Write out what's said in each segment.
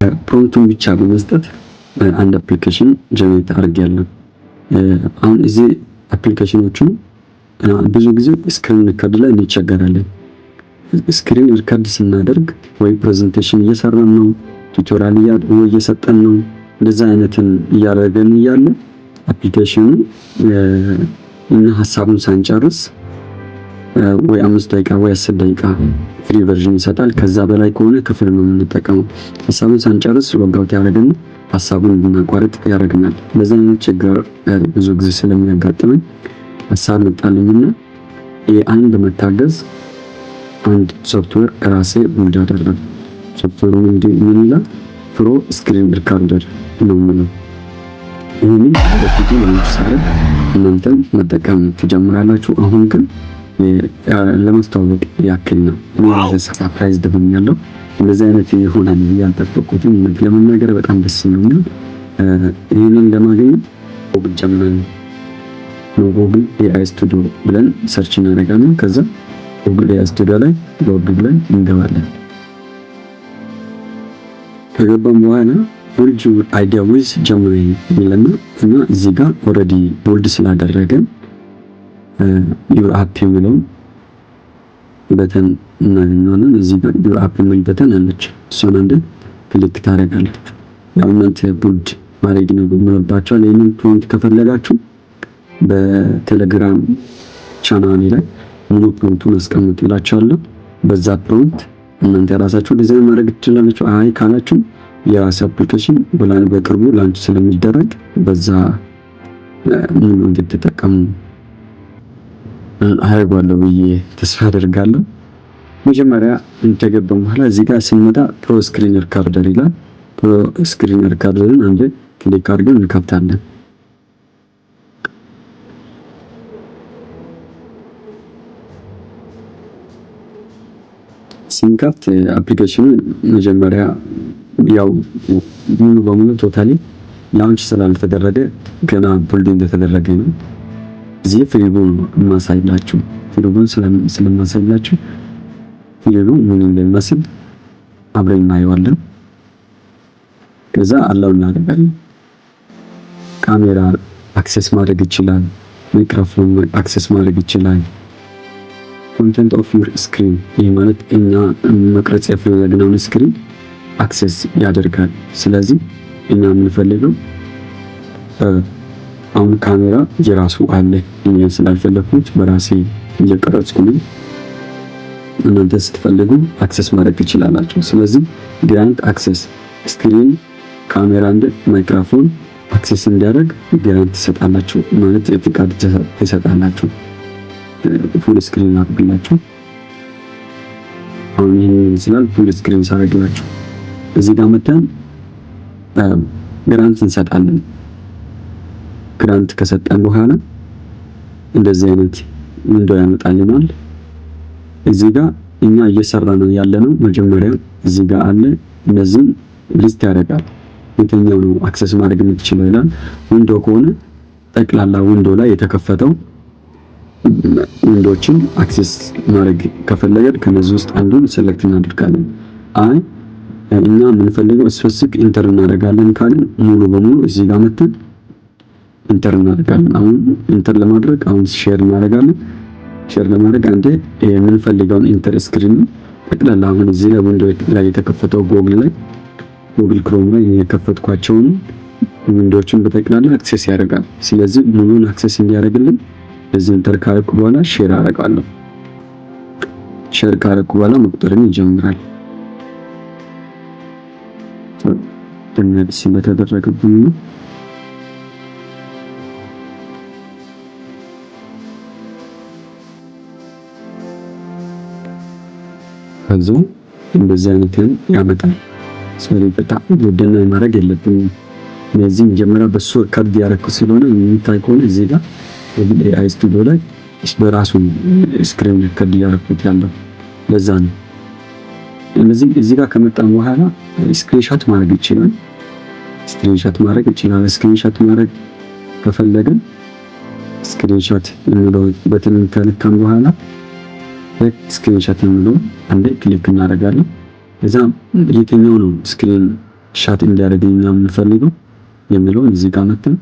ፕሮምፕቱን ብቻ በመስጠት አንድ አፕሊኬሽን ጀነሬት አድርጌያለሁ። አሁን እዚህ አፕሊኬሽኖቹ ብዙ ጊዜ ስክሪን ሪከርድ ላይ እንቸገራለን። ስክሪን ሪከርድ ስናደርግ ወይ ፕሬዘንቴሽን እየሰራን ነው፣ ቱቶሪያል እየሰጠን ነው፣ እንደዛ አይነትን እያደረገን እያለ አፕሊኬሽኑ እና ሐሳቡን ሳንጨርስ ወይ 5 ደቂቃ ወይ 10 ደቂቃ ፍሪ ቨርዥን ይሰጣል። ከዛ በላይ ከሆነ ክፍል ነው የምንጠቀመው። ሐሳቡን ሳንጨርስ ሎጋውት ያደርገን ሐሳቡን እንድናቋርጥ ያደርገናል። በዛ አይነት ችግር ብዙ ጊዜ ስለሚያጋጥመኝ ሐሳብ መጣልኝና አንድ በመታገዝ አንድ ሶፍትዌር ራሴ ቢልድ አደረግኩ። ሶፍትዌሩ ምን ይላል? ፕሮ ስክሪን ሪካርደር ነው የሚለው። ይሄንን በፊት ለምሳሌ እናንተም መጠቀም ትጀምራላችሁ። አሁን ግን ለማስተዋወቅ ያክል ነው። ሰርፕራይዝ ደብኛለሁ። እንደዚህ አይነት ይሆናል ያልጠበቁትም ለመናገር በጣም ደስ ይላል። ይሄንን ለማግኘት ጉግል ጀምረን ጉግል ኤአይ ስቱዲዮ ብለን ሰርች እናደርጋለን። ከዛ ጉግል ኤአይ ስቱዲዮ ላይ ሎጊን ላይ እንገባለን። ከገባን በኋላ ቡልድ አይዲያ ዊዝ ጀምሪ ይለና እና እዚህ ጋር ኦልሬዲ ቦልድ ስላደረገ ዩር አፕ የሚለው በተን እናገኛለን። እዚህ ጋር ዩር አፕ የሚል በተን አለች። እሷን አንድ ክሊክ ታደርጋለች። ያው እናንተ ቦልድ ማድረግ ነው የሚኖርባችኋል። ይሄንን ፕሮምፕት ከፈለጋችሁ በቴሌግራም ቻናሌ ላይ ሙሉ ፕሮምፕቱን አስቀምጥላችኋለሁ። በዛ ፕሮምፕት እናንተ ራሳችሁ ዲዛይን ማድረግ ትችላላችሁ። አይ ካላችሁ የራስ አፕሊኬሽን በቅርቡ ላንች ስለሚደረግ በዛ ሙሉ እንድትጠቀሙ አደርጋለሁ ብዬ ተስፋ አደርጋለሁ። መጀመሪያ እንተገባም በኋላ እዚህ ጋር ስንመጣ ፕሮ ስክሪን ሪካርደር ይላል። ፕሮ ስክሪን ሪካርደርን አንዴ ክሊክ አድርገን እንከፍታለን። ስንከፍት አፕሊኬሽኑ መጀመሪያ ያው ሙሉ በሙሉ ቶታሊ ላውንች ስላልተደረገ ገና ቢልድ እንደተደረገ ነው። እዚህ ፍሪቡን ማሳይላችሁ ፍሪቡን ስለማሳይላችሁ ፍሪቡ ምን እንደሚመስል አብረን እናየዋለን። ከዛ አላው እናደርጋለን። ካሜራ አክሰስ ማድረግ ይችላል። ማይክሮፎን አክሰስ ማድረግ ይችላል። ኮንቴንት ኦፍ ዩር ስክሪን ይህ ማለት እኛ መቅረጽ የፈለግነውን ስክሪን አክሰስ ያደርጋል። ስለዚህ እኛ የምንፈልገው አሁን ካሜራ የራሱ አለ። እኛ ስላልፈለኩት በራሴ እየቀረጽኩ ነው። እናንተ ስትፈልጉ አክሰስ ማድረግ ትችላላችሁ። ስለዚህ ግራንት አክሰስ ስክሪን ካሜራ እንደ ማይክሮፎን አክሰስ እንዲያደርግ ግራንት ትሰጣላችሁ ማለት ፍቃድ ትሰጣላችሁ። ፉል ስክሪን አድርግላችሁ። አሁን ይሄን ይመስላል ፉል ስክሪን ሳደርግላችሁ። እዚህ ጋር መተን ግራንት እንሰጣለን። ግራንት ከሰጠን በኋላ እንደዚህ አይነት ዊንዶው ያመጣልናል። እዚህ ጋር እኛ እየሰራ ነው ያለነው መጀመሪያ እዚህ ጋር አለ። እነዚህን ሊስት ያደርጋል። የትኛው ነው አክሰስ ማድረግ የምትችለው ይላል። ዊንዶው ከሆነ ጠቅላላ ዊንዶው ላይ የተከፈተው ዊንዶዎችን አክሰስ ማድረግ ከፈለገን ከነዚህ ውስጥ አንዱን ሴሌክት እናደርጋለን። አይ እኛ የምንፈልገው ስፔሲፊክ ኢንተር እናደርጋለን ካልን ሙሉ በሙሉ እዚህ ጋር መተን ኢንተር እናደርጋለን። አሁን ኢንተር ለማድረግ አሁን ሼር እናደርጋለን። ሼር ለማድረግ አንዴ የምንፈልገውን ኢንተር ስክሪን ጠቅላላ አሁን እዚህ ላይ ዊንዶው ላይ የተከፈተው ጉግል ክሮም ላይ የከፈትኳቸውን ዊንዶዎችን በጠቅላላ አክሰስ ያደርጋል። ስለዚህ ሙሉን አክሰስ እንዲያደርግልን እዚህ ኢንተር ካደረኩ በኋላ ሼር አደርጋለሁ። ሼር ካደረኩ በኋላ መቁጠርን ይጀምራል። እንደዚህ በተደረገብኝ ነው። ከዛ እንደዚህ አይነት ያመጣል። ስለዚህ በጣም ወደና ማድረግ የለብንም። እነዚህ መጀመሪያ በሱ ካርድ ያደረኩ ስለሆነ የሚታይ ከሆነ እዚህ ጋር ኤአይ ስቱዲዮ ላይ በራሱ ስክሪን ካርድ ያደረኩት ያለው ለዛ ነው። እዚህ ጋር ከመጣን በኋላ ስክሪንሾት ማድረግ ይችላል። ስክሪንሾት ማድረግ ከፈለግን ስክሪንሾት እንለው በተን ከልካን በኋላ ስክሪንሾት እንለው አንዴ ክሊክ እናደርጋለን። እዛ የትኛው ነው ስክሪን ሻት እንዲያደርግልኝ የምንፈልገው የሚለውን እዚህ ጋር መተን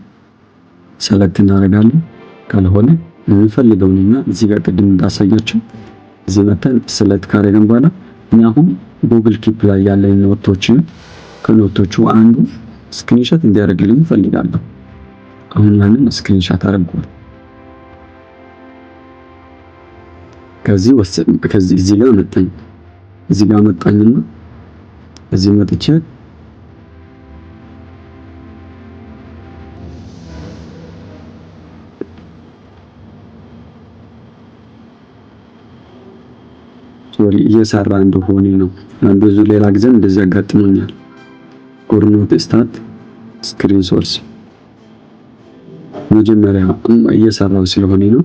ሰለክት እናደርጋለን። ካልሆነ የምንፈልገውንና እዚህ ጋር ቅድም እንዳሳያችሁ እዚህ መተን ሰለክት ካደረግን በኋላ እኛ አሁን ጉግል ኪፕ ላይ ያለኝ ኖቶችን ከኖቶቹ አንዱ ስክሪንሾት እንዲያደርግልኝ እፈልጋለሁ። አሁን ያንን ስክሪንሾት አደርጋለሁ። ከዚህ እዚህ ጋር መጣኝና እዚህ መጥቼ እየሰራ እንደሆነ ነው። ብዙ ሌላ ጊዜ እንደዚህ ያጋጥመኛል። ኮርኖት ስታት ስክሪን ሶርስ መጀመሪያ እየሰራው ስለሆነ ነው።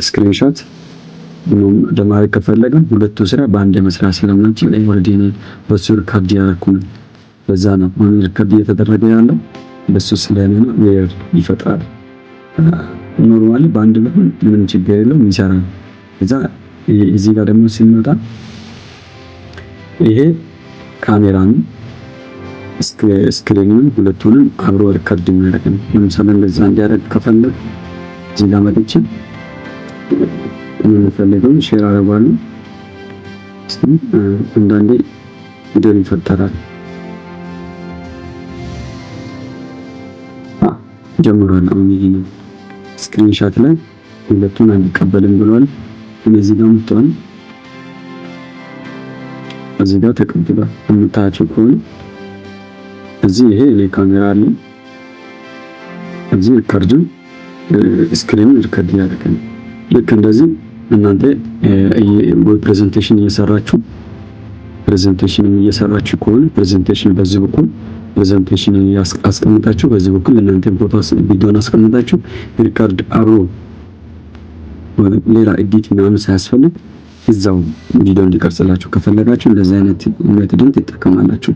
ስክሪንሾት ለማድረግ ከፈለግን ሁለቱ ስራ በአንድ መስራት ስለምንችል ኦልሬዲ በሱ ሪከርድ ያደረኩኝ በዛ ነው። ሪከርድ እየተደረገ ያለው በሱ ስለሆነ ነው። ይፈጥራል። ኖርማሊ በአንድ ቢሆን ምን ችግር የለውም ይሰራል። እዛ እዚህ ጋር ደግሞ ሲመጣ ይሄ ካሜራ ነው። ስክሪኑን ሁለቱንም አብሮ ሪከርድ የሚያደርግ ነው። ለምሳሌ እንደዛ እንዲያደርግ ከፈለግ እዚህ ጋር መጥቼ የምንፈልገውን ሼር አደርጋለሁ። አንዳንዴ ቪዲዮ ይፈጠራል። ጀምሯል። አሁን ይሄ ስክሪንሾት ላይ ሁለቱን አንቀበልም ብሏል። እዚህ ጋር መጥቷል። እዚህ ጋር ተቀብሏል። የምታያቸው ከሆነ እዚህ ይሄ እኔ ካሜራ አለ። እዚህ ሪከርድ ስክሪኑን ሪከርድ ያደርጋል። ልክ እንደዚህ እናንተ ፕሬዘንቴሽን እየሰራችሁ ከሆነ ፕሬዘንቴሽን በዚህ በኩል ፕሬዘንቴሽን አስቀምጣችሁ በዚህ በኩል እናንተ ፎቶ ቪዲዮን አስቀምጣችሁ ሪከርድ አብሮ ሌላ ኤዲት ምናምን ሳያስፈልግ እዛው ቪዲዮ እንዲቀርጽላችሁ ከፈለጋችሁ እንደዚህ አይነት ሜተድን ትጠቀማላችሁ።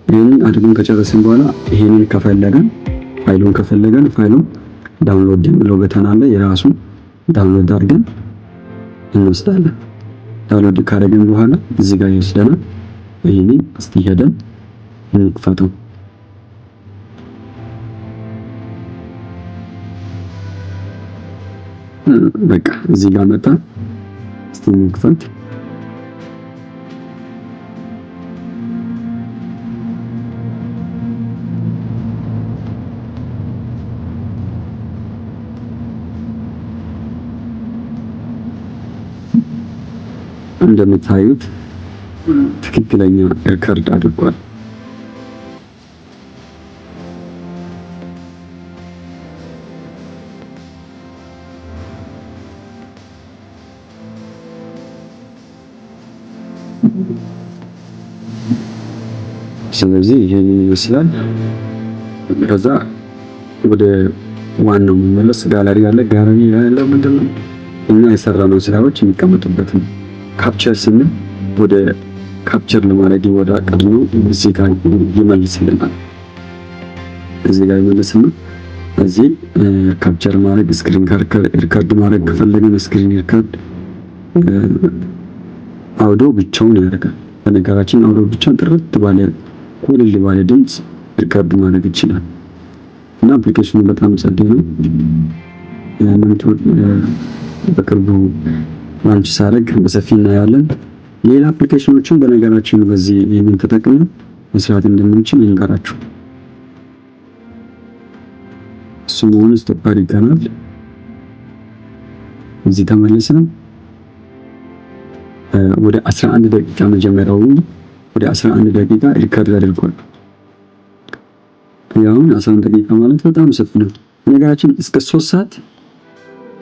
ይሄንን አድርገን ከጨረስን በኋላ ይሄንን ከፈለገን ፋይሉን ዳውንሎድ የሚለው በተን አለ። የራሱ ዳውንሎድ አድርገን እንወስዳለን። ዳውንሎድ ካደረግን በኋላ እዚህ ጋር ይወስደናል። ይሄንን እስቲ ሄደን እንክፈተው። በቃ እዚህ ጋር መጣ። እስቲ እንክፈት። እንደምታዩት ትክክለኛ ሪከርድ አድርጓል። ስለዚህ ይሄን ይመስላል። ከዛ ወደ ዋናው መመለስ ጋለሪ ያለ ያለው ምንድነው እኛ የሰራነው ስራዎች የሚቀመጡበት ነው። ካፕቸር ስንል ወደ ካፕቸር ለማድረግ ወደ ቀድሞ እዚህ ጋር ይመልስልናል። እዚህ ጋር ይመልስና እዚህ ካፕቸር ማድረግ ስክሪን ሪከርድ ማድረግ ከፈለግን ስክሪን ሪከርድ አውዲዮ ብቻውን ያደርጋል። በነገራችን አውዲዮ ብቻውን ጥርት ባለ ኩልል ባለ ድምጽ ሪከርድ ማድረግ ይችላል እና አፕሊኬሽኑ በጣም ጸዴ ነው። በቅርቡ ላንች ሳደርግ በሰፊ እናያለን። ሌላ አፕሊኬሽኖችን በነገራችን በዚህ ይሄንን ተጠቅመን መስራት እንደምንችል እንገራችሁ። እሱን ስቶፕ አድርገናል። እዚህ ተመልሰን ወደ 11 ደቂቃ መጀመሪያው ወደ 11 ደቂቃ ሪከርድ አድርጓል። ያው 11 ደቂቃ ማለት በጣም ሰፊ ነው። በነገራችን እስከ 3 ሰዓት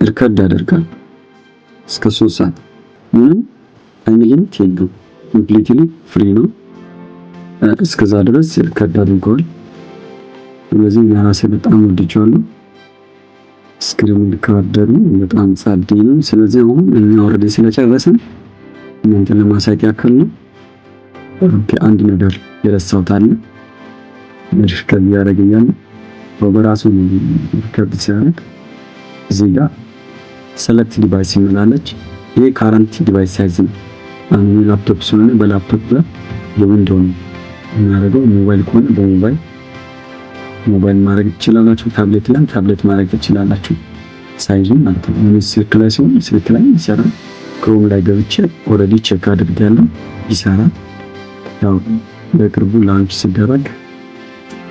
ሪከርድ ያደርጋል። እስከ 3 ሰዓት ምንም አይልም። የለውም። ኮምፕሊትሊ ፍሪ ነው። እስከዛ ድረስ ሪከርድ አድርጓል። ስለዚህ ያራሴ በጣም ወድጄዋለሁ። ስክሪን ሪከርደሩ በጣም ጸዴ ነው። ስለዚህ አሁን እኛ ኦልሬዲ ስለጨረስን እናንተን ለማሳየት ያክል ነው። ኦኬ አንድ ነገር የረሳሁት አለ። ሪከርድ ያደርግኛል በራሱ ሪከርድ ሲያደርግ እዚህ ጋር ሰለክት ዲቫይስ ይመላለች። ይሄ ካረንት ዲቫይስ ሳይዝ ነው። አሁን ላፕቶፕ ስለሆነ በላፕቶፕ ላይ የዊንዶው እናደርገው። ሞባይል ከሆነ በሞባይል ማድረግ ትችላላችሁ። ታብሌት ላይ ታብሌት ማድረግ ትችላላችሁ። ሳይዙን ማለት ነው። ስልክ ላይ ሲሆን ስልክ ላይ ይሰራል። ክሮም ላይ ገብቼ ኦልሬዲ ቼክ አድርጌያለሁ፣ ይሰራል። ያው በቅርቡ ላንች ሲደረግ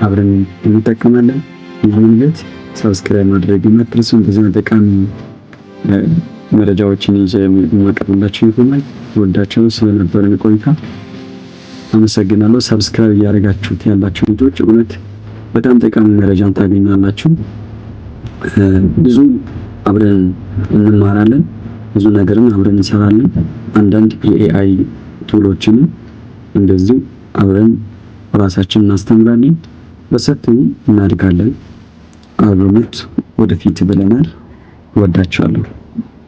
አብረን እንጠቀማለን። ይህን ቤት ሰብስክራይብ ማድረግ እንዳትረሱ። እንደዚህ ጠቃሚ መረጃዎችን ይዤ የማቀርብላችሁ ይሆናል። ወዳችሁ ስለነበረን ቆይታ አመሰግናለሁ። ሰብስክራይብ እያደረጋችሁት ያላችሁ ልጆች እውነት በጣም ጠቃሚ መረጃን ታገኛላችሁ። ብዙ አብረን እንማራለን፣ ብዙ ነገርን አብረን እንሰራለን። አንዳንድ የኤአይ ቱሎችን እንደዚህ አብረን ራሳችንን እናስተምራለን። በሰፊው እናድጋለን። አብሮነት ወደፊት ብለናል። ወዳችኋለሁ።